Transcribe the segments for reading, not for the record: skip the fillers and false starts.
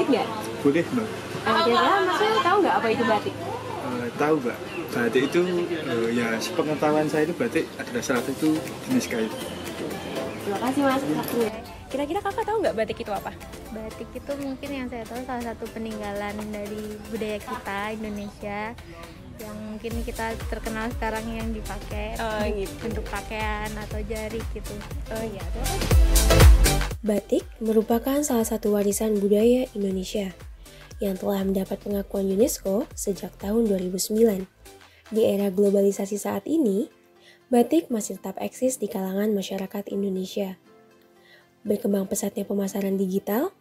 sedikit nggak? Boleh, Mbak. Kira-kira Masnya tahu nggak apa itu batik? Tahu, Mbak. Batik itu, ya sepengetahuan saya itu batik adalah salah satu jenis kain. Terima kasih Mas. Kira-kira kakak tahu nggak batik itu apa? Batik itu mungkin yang saya tahu salah satu peninggalan dari budaya kita Indonesia yang mungkin kita terkenal sekarang yang dipakai Gitu. untuk pakaian atau jari gitu. Oh iya. Batik merupakan salah satu warisan budaya Indonesia yang telah mendapat pengakuan UNESCO sejak tahun 2009. Di era globalisasi saat ini, batik masih tetap eksis di kalangan masyarakat Indonesia. Berkembang pesatnya pemasaran digital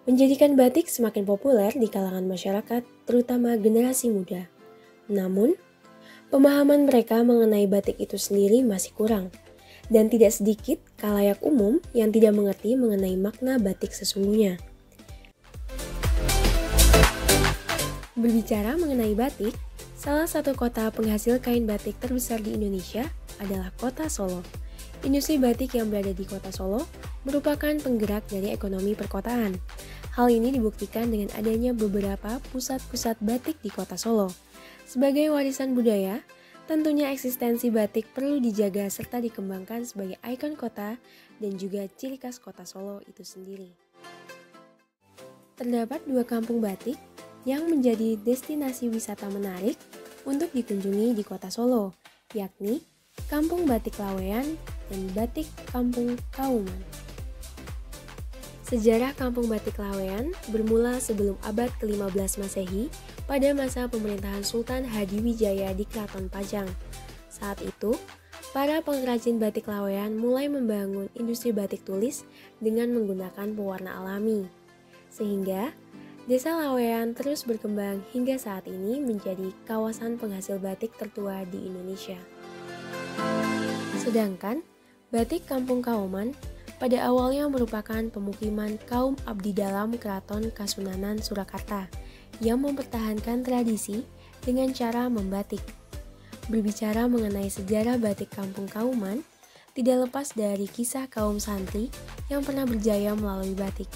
menjadikan batik semakin populer di kalangan masyarakat, terutama generasi muda. Namun, pemahaman mereka mengenai batik itu sendiri masih kurang, dan tidak sedikit khalayak umum yang tidak mengerti mengenai makna batik sesungguhnya. Berbicara mengenai batik, salah satu kota penghasil kain batik terbesar di Indonesia adalah Kota Solo. Industri batik yang berada di Kota Solo merupakan penggerak dari ekonomi perkotaan. Hal ini dibuktikan dengan adanya beberapa pusat-pusat batik di Kota Solo. Sebagai warisan budaya, tentunya eksistensi batik perlu dijaga serta dikembangkan sebagai ikon kota dan juga ciri khas Kota Solo itu sendiri. Terdapat 2 kampung batik yang menjadi destinasi wisata menarik untuk dikunjungi di Kota Solo, yakni Kampung Batik Laweyan dan Batik Kampung Kauman. Sejarah Kampung Batik Laweyan bermula sebelum abad ke-15 Masehi pada masa pemerintahan Sultan Hadiwijaya di Keraton Pajang. Saat itu, para pengrajin batik Laweyan mulai membangun industri batik tulis dengan menggunakan pewarna alami. Sehingga, Desa Laweyan terus berkembang hingga saat ini menjadi kawasan penghasil batik tertua di Indonesia. Sedangkan, batik Kampung Kauman pada awalnya merupakan pemukiman kaum abdi dalam Keraton Kasunanan Surakarta yang mempertahankan tradisi dengan cara membatik. Berbicara mengenai sejarah batik Kampung Kauman, tidak lepas dari kisah kaum santri yang pernah berjaya melalui batik.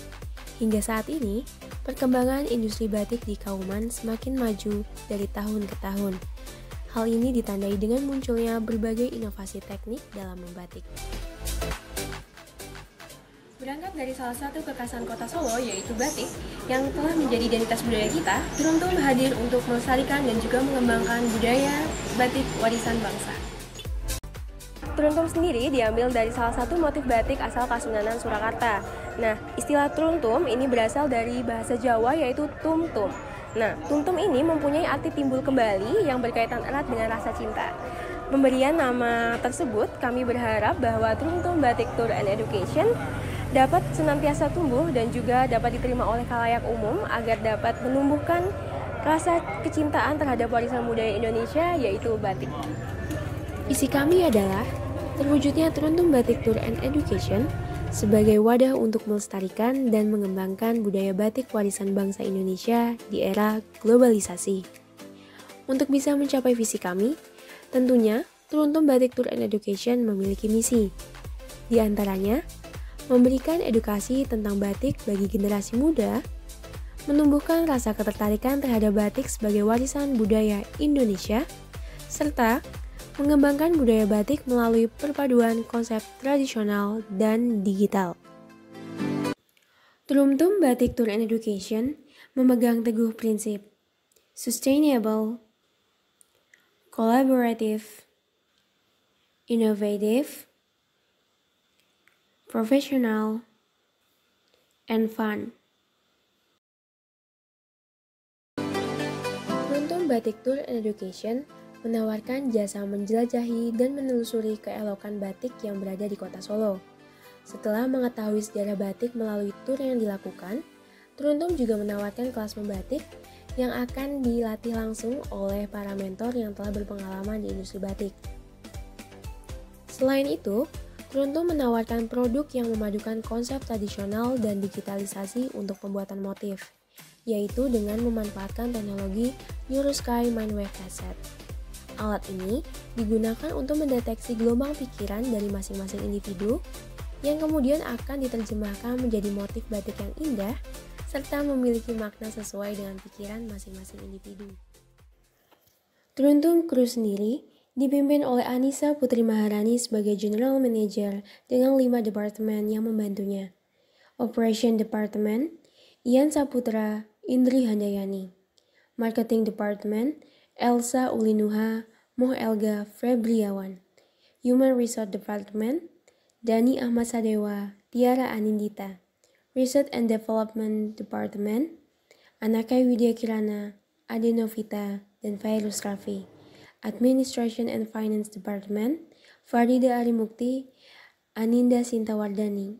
Hingga saat ini, perkembangan industri batik di Kauman semakin maju dari tahun ke tahun. Hal ini ditandai dengan munculnya berbagai inovasi teknik dalam membatik. Berangkat dari salah satu kekhasan Kota Solo, yaitu batik, yang telah menjadi identitas budaya kita, Truntum hadir untuk melestarikan dan juga mengembangkan budaya batik warisan bangsa. Truntum sendiri diambil dari salah satu motif batik asal Kasunanan Surakarta. Nah, istilah truntum ini berasal dari bahasa Jawa yaitu tum-tum. Nah, tum-tum ini mempunyai arti timbul kembali yang berkaitan erat dengan rasa cinta. Pemberian nama tersebut, kami berharap bahwa Truntum Batik Tour and Education dapat senantiasa tumbuh dan juga dapat diterima oleh khalayak umum agar dapat menumbuhkan rasa kecintaan terhadap warisan budaya Indonesia, yaitu batik. Visi kami adalah terwujudnya Truntum Batik Tour and Education sebagai wadah untuk melestarikan dan mengembangkan budaya batik warisan bangsa Indonesia di era globalisasi. Untuk bisa mencapai visi kami, tentunya Truntum Batik Tour and Education memiliki misi. Di antaranya, memberikan edukasi tentang batik bagi generasi muda, menumbuhkan rasa ketertarikan terhadap batik sebagai warisan budaya Indonesia, serta mengembangkan budaya batik melalui perpaduan konsep tradisional dan digital. Truntum Batik Tour and Education memegang teguh prinsip sustainable, collaborative, innovative, professional, and fun. Truntum Batik Tour and Education menawarkan jasa menjelajahi dan menelusuri keelokan batik yang berada di Kota Solo. Setelah mengetahui sejarah batik melalui tur yang dilakukan, Truntum juga menawarkan kelas membatik yang akan dilatih langsung oleh para mentor yang telah berpengalaman di industri batik. Selain itu, Truntum menawarkan produk yang memadukan konsep tradisional dan digitalisasi untuk pembuatan motif, yaitu dengan memanfaatkan teknologi NeuroSky Mindwave Headset. Alat ini digunakan untuk mendeteksi gelombang pikiran dari masing-masing individu yang kemudian akan diterjemahkan menjadi motif batik yang indah serta memiliki makna sesuai dengan pikiran masing-masing individu. Teruntum Kru sendiri dipimpin oleh Anissa Putri Maharani sebagai General Manager dengan 5 departemen yang membantunya. Operation Department, Ian Saputra, Indri Handayani. Marketing Department, Elsa Ulinuha, Moh Elga Febriawan. Human Resource Department, Dani Ahmad Sadewa, Tiara Anindita. Research and Development Department, Anakai Widya Kirana, Ade Novita, dan Fairuz Raffi. Administration and Finance Department, Farida Arimukti, Aninda Sintawardani.